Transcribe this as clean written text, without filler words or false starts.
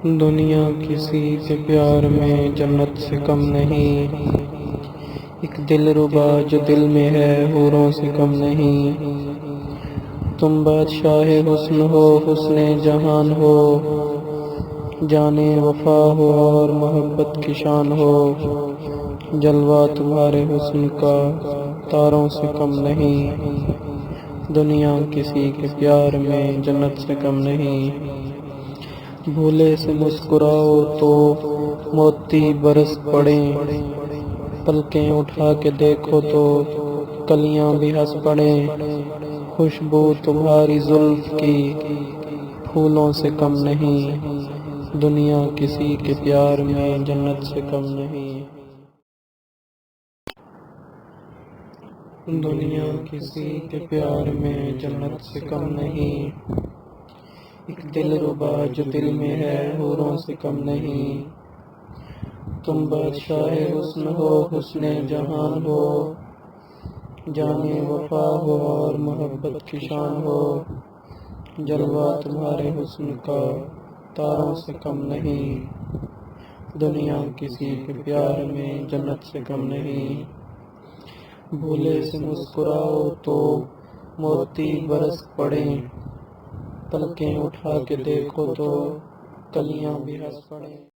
دنیا کسی کے پیار میں جنت سے کم نہیں، ایک دل ربا جو دل میں ہے حوروں سے کم نہیں۔ تم بادشاہ حسن ہو، حسن جہان ہو، جانے وفا ہو اور محبت کی شان ہو، جلوہ تمہارے حسن کا تاروں سے کم نہیں۔ دنیا کسی کے پیار میں جنت سے کم نہیں۔ بھولے سے مسکراؤ تو موتی برس پڑیں، پلکیں اٹھا کے دیکھو تو کلیاں بھی ہنس پڑیں۔ خوشبو تمہاری زلف کی پھولوں سے کم نہیں، دنیا کسی کے پیار میں جنت سے کم نہیں۔ دنیا کسی کے پیار میں جنت سے کم نہیں، ایک دل ربا جو دل میں ہے حوروں سے کم نہیں۔ تم بادشاہ حسن ہو، حسن جہان ہو، جانے وفا ہو اور محبت کی شان ہو، جلوہ تمہارے حسن کا تاروں سے کم نہیں۔ دنیا کسی کے پیار میں جنت سے کم نہیں۔ بھولے سے مسکراؤ تو موتی برس پڑیں، پلکیں اٹھا کے دیکھو تو کلیاں بھی ہنس پڑیں۔